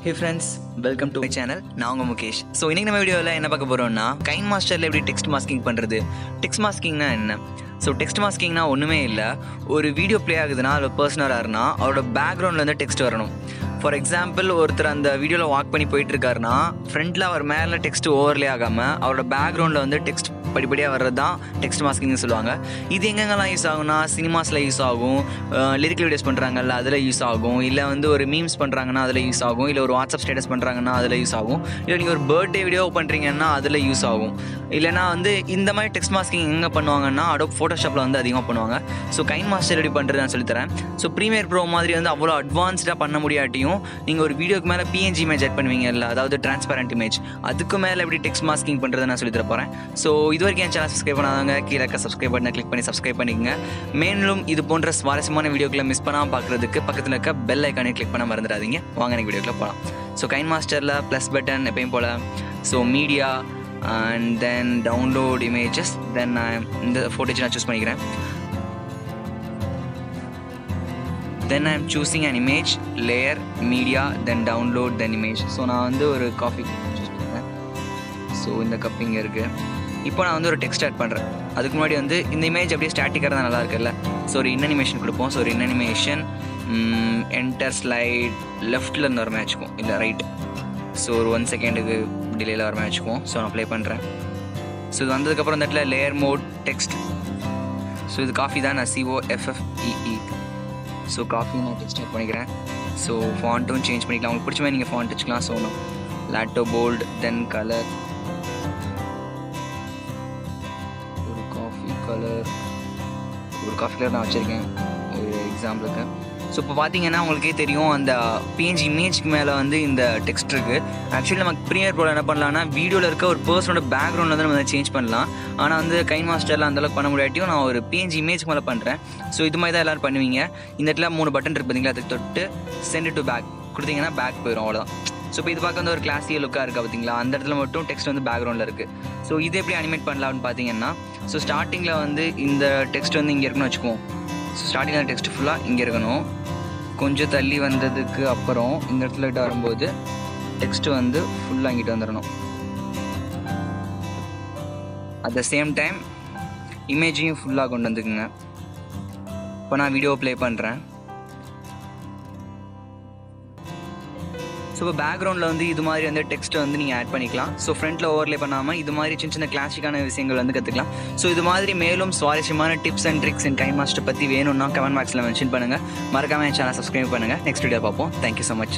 Hey friends, welcome to my channel. நான் உங்க Mukesh. So இன்னைக்கு நம்ம வீடியோவில் என்ன பார்க்க போகிறோம்னா KineMasterல எப்படி டெக்ஸ்ட் மாஸ்கிங் பண்ணுறது. டெக்ஸ்ட் மாஸ்கிங்னா என்ன? ஸோ டெக்ஸ்ட் மாஸ்கிங்னா ஒன்றுமே இல்லை. ஒரு வீடியோ ப்ளே ஆகுதுன்னா அதில் பர்சனராருன்னா அவரோட பேக்ரவுண்டில் வந்து டெக்ஸ்ட் வரணும். ஃபார் எக்ஸாம்பிள் ஒருத்தர் அந்த வீடியோவில் வாக் பண்ணி போயிட்டு இருக்காருன்னா ஃப்ரண்ட்டில் அவர் மேலே டெக்ஸ்ட் ஓவர்லே ஆகாமல் அவரோட பேக்ரவுண்டில் வந்து டெக்ஸ்ட் படிப்படியாக வர்றது தான் டெக்ஸ்ட் மாஸ்கிங்னு சொல்லுவாங்க. இது எங்கெங்கெல்லாம் யூஸ் ஆகும்னா சினிமாஸில் யூஸ் ஆகும், லிரிக்கல் வீடியோஸ் பண்ணுறாங்கல்ல அதில் யூஸ் ஆகும், இல்லை வந்து ஒரு மீம்ஸ் பண்ணுறாங்கன்னா அதில் யூஸ் ஆகும், இல்லை ஒரு வாட்ஸ்அப் ஸ்டேட்டஸ் பண்ணுறாங்கன்னா அதில் யூஸ் ஆகும், இல்லை நீங்கள் ஒரு பர்த்டே வீடியோ பண்ணுறீங்கன்னா அதில் யூஸ் ஆகும். இல்லைனா வந்து இந்த மாதிரி டெக்ஸ்ட் மாஸ்கிங் எங்கே பண்ணுவாங்கன்னா அடோப் ஃபோட்டோஷாப்பில் வந்து அதிகமாக பண்ணுவாங்க. ஸோ KineMaster எப்படி பண்ணுறது நான் சொல்லித்தரேன். ஸோ ப்ரீமியர் ப்ரோ மாதிரி வந்து அவ்வளோ அட்வான்ஸ்டாக பண்ண முடியாட்டியும் நீங்கள் ஒரு வீடியோக்கு மேலே PNG இமேஜ் ஆட் பண்ணுவீங்கல்ல, அதாவது டிரான்ஸ்பரண்ட் இமேஜ், அதுக்கு மேலே எப்படி டெக்ஸ்ட் மாஸ்கிங் பண்ணுறது நான் சொல்லித்தர போகிறேன். ஸோ இது வரைக்கும் என் சேனல் சப்ஸ்கிரைப் பண்ணாதவங்க கீழே இருக்க சப்ஸ்கிரைப் பட்டனை கிளிக் பண்ணி சப்ஸ்கிரைப் பண்ணிக்கங்க. மேலும் இது போன்ற சுவாரஸ்யமான வீடியோக்களை மிஸ் பண்ணாமல் பார்க்குறதுக்கு பக்கத்தில் இருக்க பெல் ஐக்கானே கிளிக் பண்ண மறந்துடாதீங்க. வாங்க எனக்கு வீடியோக்குள்ள போகலாம். ஸோ KineMasterல ப்ளஸ் பட்டன் எப்பயும் போல், so media and then download images, then நான் இந்த ஃபோட்டேஜ் நான் சூஸ் பண்ணிக்கிறேன். Then I am choosing an image, layer, media, then download, then image. So நான் வந்து ஒரு காஃபி சூஸ் பண்ணுறேன். ஸோ இந்த கப் இங்கே இருக்குது. இப்போ நான் வந்து ஒரு டெக்ஸ்ட் ஆட் பண்ணுறேன். அதுக்கு முன்னாடி வந்து இந்த இமேஜ் அப்படியே ஸ்டாட்டிக்காக தான் நல்லா இருக்குல்ல. ஸோ ஒரு இன்னனிமேஷன் கொடுப்போம். ஸோ ஒரு இன்னனிமேஷன் என்டர் ஸ்லைட் லெஃப்ட்டில் இருந்து வர வச்சுக்குவோம், இல்லை ரைட். ஸோ ஒரு 1 செகண்டுக்கு டிலேயில் வர வச்சுக்குவோம். ஸோ நான் ப்ளே பண்ணுறேன். ஸோ இது வந்ததுக்கப்புறம் இந்த இடத்துல லேயர் மோட் டெக்ஸ்ட். ஸோ இது காஃபி தான், நான் COFFEE. ஸோ காஃபி நான் டெக்ஸ்ட் ஆட் பண்ணிக்கிறேன். ஸோ ஃபாண்ட்டும் சேஞ்ச் பண்ணிக்கலாம், உங்களுக்கு பிடிச்ச மாதிரி நீங்கள் ஃபாண்ட் வச்சுக்கலாம். ஸோ நான் லாட்டோ போல்டு, தென் கலர், ஒரு காஃபி கலர் நான் வச்சுருக்கேன் ஒரு எக்ஸாம்பிளுக்கு. ஸோ இப்போ பார்த்தீங்கன்னா உங்களுக்கே தெரியும் அந்த PNG இமேஜ்க்கு மேலே வந்து இந்த டெக்ஸ்ட் இருக்குது. ஆக்சுவலி நம்ம ப்ரீமியர் ப்ரோவில் என்ன பண்ணலாம்னா வீடியோவில் இருக்க ஒரு பர்சனோட பேக்ரவுண்ட் வந்து நம்ம சேஞ்ச் பண்ணலாம். ஆனால் வந்து KineMasterல அந்தளவுக்கு பண்ண முடியாட்டியும் நான் ஒரு PNG இமேஜ் மேலே பண்ணுறேன். ஸோ இது மாதிரி தான் எல்லோரும் பண்ணுவீங்க. இந்த இடத்துல 3 பட்டன் இருக்குது பார்த்தீங்களா, அதுக்கு தொட்டு சென்ட் டு பேக் கொடுத்தீங்கன்னா பேக் போயிடும், அவ்வளோதான். ஸோ இப்போ இது பார்க்க வந்து ஒரு கிளாஸியல் லுக்காக இருக்குது பார்த்தீங்களா, அந்த இடத்துல மட்டும் டெக்ஸ்ட் வந்து பேக்ரவுண்டில் இருக்குது. ஸோ இது எப்படி அனிமேட் பண்ணலாம்னு பார்த்தீங்கன்னா, ஸோ ஸ்டார்டிங்கில் வந்து இந்த டெக்ஸ்ட் வந்து இங்கே இருக்குன்னு வச்சுக்குவோம். ஸோ ஸ்டார்டிங்கில் டெக்ஸ்ட் ஃபுல்லாக இங்கே இருக்கணும். கொஞ்சம் தள்ளி வந்ததுக்கு அப்புறம் இந்த இடத்துல வரும்போது டெக்ஸ்ட் வந்து ஃபுல்லாக இங்கிட்டு வந்துடணும். அட் த சேம் டைம் இமேஜையும் ஃபுல்லாக கொண்டு வந்துக்குங்க. இப்போ நான் வீடியோ ப்ளே பண்ணுறேன். ஸோ இப்போ பேக்ரவுண்டில் வந்து இது மாதிரி வந்து டெக்ஸ்ட் வந்து நீங்கள் ஆட் பண்ணிக்கலாம். ஸோ ஃப்ரண்ட்டில் ஓவர்லே பண்ணாமல் இது மாதிரி சின்ன சின்ன கிளாசிக்கான விஷயங்கள் வந்து கற்றுக்கலாம். ஸோ இது மாதிரி மேலும் சுவாரஸ்யமான tips and tricks and KineMaster பற்றி வேணும்னா கமெண்ட் பாக்ஸில் மென்ஷன் பண்ணுங்கள். மறக்காமல் என் சேனல் சப்ஸ்கிரைப் பண்ணுங்கள். நெக்ஸ்ட் வீடியோ பார்ப்போம். Thank you so much.